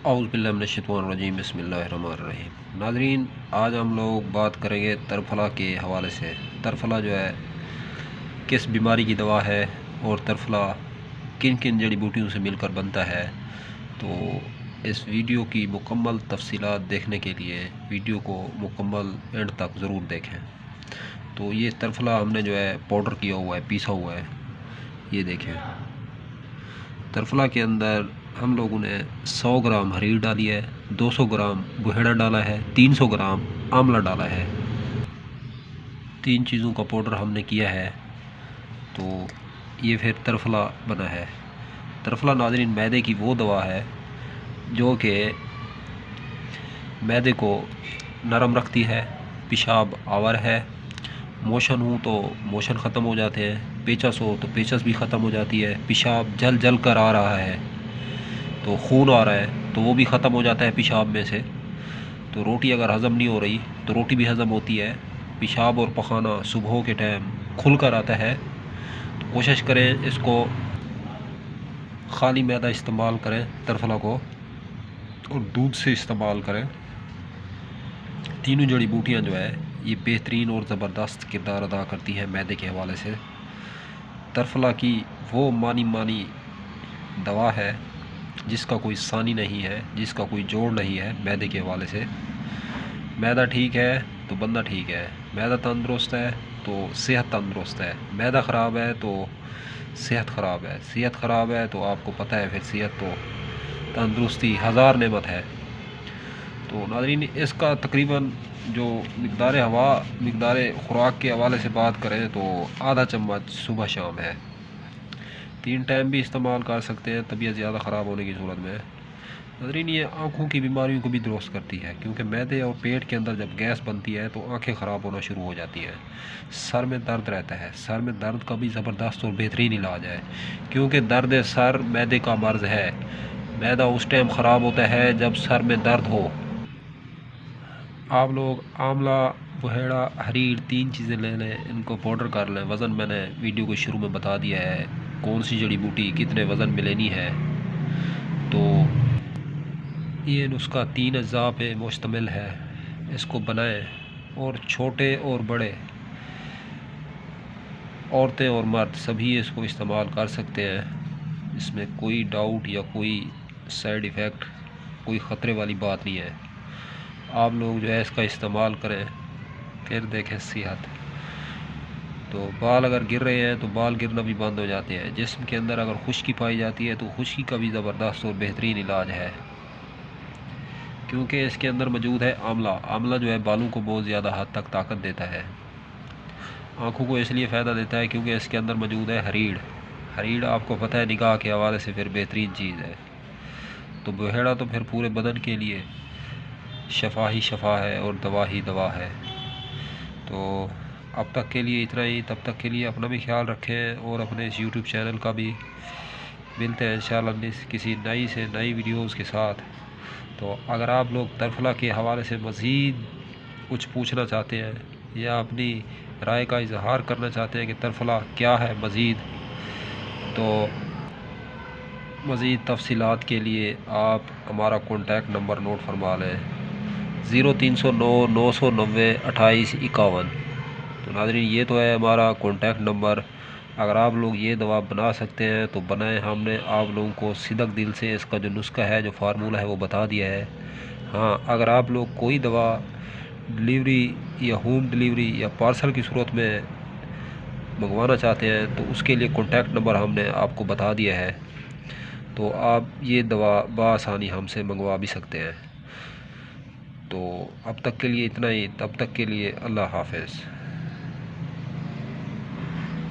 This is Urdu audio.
اعوذ باللہ من الشیطان الرجیم بسم اللہ الرحمن الرحیم۔ ناظرین، آج ہم لوگ بات کریں گے ترفلا کے حوالے سے۔ ترفلا جو ہے کس بیماری کی دوا ہے اور ترفلا کن کن جڑی بوٹیوں سے مل کر بنتا ہے، تو اس ویڈیو کی مکمل تفصیلات دیکھنے کے لیے ویڈیو کو مکمل اینڈ تک ضرور دیکھیں۔ تو یہ ترفلا ہم نے جو ہے پاؤڈر کیا ہوا ہے، پیسا ہوا ہے، یہ دیکھیں۔ ترفلا کے اندر ہم لوگوں نے 100 گرام حریر ڈالی ہے، 200 گرام بہیڑا ڈالا ہے، 300 گرام آملہ ڈالا ہے۔ 3 چیزوں کا پاؤڈر ہم نے کیا ہے، تو یہ پھر ترفلا بنا ہے۔ ترفلا ناظرین معدے کی وہ دوا ہے جو کہ معدے کو نرم رکھتی ہے، پیشاب آور ہے، موشن ہوں تو موشن ختم ہو جاتے ہیں، پیچس ہو تو پیچس بھی ختم ہو جاتی ہے، پیشاب جل جل کر آ رہا ہے تو خون آ رہا ہے تو وہ بھی ختم ہو جاتا ہے پیشاب میں سے۔ تو روٹی اگر ہضم نہیں ہو رہی تو روٹی بھی ہضم ہوتی ہے۔ پیشاب اور پخانہ صبح کے ٹائم کھل کر آتا ہے، تو کوشش کریں اس کو خالی معدہ استعمال کریں ترفلا کو، اور دودھ سے استعمال کریں۔ تینوں جڑی بوٹیاں جو ہے یہ بہترین اور زبردست کردار ادا کرتی ہیں معدے کے حوالے سے۔ ترفلا کی وہ مانی دوا ہے جس کا کوئی ثانی نہیں ہے، جس کا کوئی جوڑ نہیں ہے معدے کے حوالے سے۔ معدہ ٹھیک ہے تو بندہ ٹھیک ہے، معدہ تندرست ہے تو صحت تندرست ہے، معدہ خراب ہے تو صحت خراب ہے، صحت خراب ہے تو آپ کو پتہ ہے پھر صحت تو تندرستی 1000 نعمت ہے۔ تو ناظرین، اس کا تقریباً جو مقدار خوراک کے حوالے سے بات کریں تو آدھا چمچ صبح شام ہے۔ 3 ٹائم بھی استعمال کر سکتے ہیں طبیعت زیادہ خراب ہونے کی صورت میں۔ ناظرین، یہ آنکھوں کی بیماریوں کو بھی درست کرتی ہے، کیونکہ معدے اور پیٹ کے اندر جب گیس بنتی ہے تو آنکھیں خراب ہونا شروع ہو جاتی ہیں۔ سر میں درد رہتا ہے، سر میں درد کا بھی زبردست اور بہترین علاج ہے، کیونکہ درد سر معدے کا مرض ہے۔ معدہ اس ٹائم خراب ہوتا ہے جب سر میں درد ہو۔ آپ لوگ آملہ، بہیڑا، حریر 3 چیزیں لے لیں، ان کو پاؤڈر کر لیں۔ وزن میں نے ویڈیو کے شروع میں بتا دیا ہے، کون سی جڑی بوٹی کتنے وزن میں لینی ہے۔ تو یہ نسخہ 3 اجزاء پہ مشتمل ہے، اس کو بنائیں، اور چھوٹے اور بڑے، عورتیں اور مرد سبھی اس کو استعمال کر سکتے ہیں۔ اس میں کوئی ڈاؤٹ یا کوئی سائیڈ ایفیکٹ، کوئی خطرے والی بات نہیں ہے۔ آپ لوگ جو ہے اس کا استعمال کریں، پھر دیکھیں صحت۔ تو بال اگر گر رہے ہیں تو بال گرنا بھی بند ہو جاتے ہیں۔ جسم کے اندر اگر خشکی پائی جاتی ہے تو خشکی کا بھی زبردست اور بہترین علاج ہے، کیونکہ اس کے اندر موجود ہے آملہ۔ آملہ جو ہے بالوں کو بہت زیادہ حد تک طاقت دیتا ہے۔ آنکھوں کو اس لیے فائدہ دیتا ہے کیونکہ اس کے اندر موجود ہے حریر۔ حریر آپ کو پتہ ہے نگاہ کے حوالے سے پھر بہترین چیز ہے۔ تو بہیڑا تو پھر پورے بدن کے لیے شفا ہی شفا ہے اور دوا ہی دوا ہے۔ تو اب تک کے لیے اتنا ہی، تب تک کے لیے اپنا بھی خیال رکھیں، اور اپنے اس یوٹیوب چینل کا بھی۔ ملتے ہیں انشاءاللہ کسی نئی ویڈیوز کے ساتھ۔ تو اگر آپ لوگ ترفلا کے حوالے سے مزید کچھ پوچھنا چاہتے ہیں یا اپنی رائے کا اظہار کرنا چاہتے ہیں کہ ترفلا کیا ہے مزید، تو مزید تفصیلات کے لیے آپ ہمارا کانٹیکٹ نمبر نوٹ فرما لیں، 0309 990 2851۔ تو ناظرین، یہ تو ہے ہمارا کانٹیکٹ نمبر۔ اگر آپ لوگ یہ دوا بنا سکتے ہیں تو بنائیں۔ ہم نے آپ لوگوں کو صدق دل سے اس کا جو نسخہ ہے، جو فارمولہ ہے، وہ بتا دیا ہے۔ ہاں، اگر آپ لوگ کوئی دوا ڈیلیوری یا ہوم ڈیلیوری یا پارسل کی صورت میں منگوانا چاہتے ہیں تو اس کے لیے کانٹیکٹ نمبر ہم نے آپ کو بتا دیا ہے، تو آپ یہ دوا بآسانی ہم سے منگوا بھی سکتے ہیں۔ تو اب تک کے لیے اتنا ہی، تب تک کے لیے اللہ حافظ۔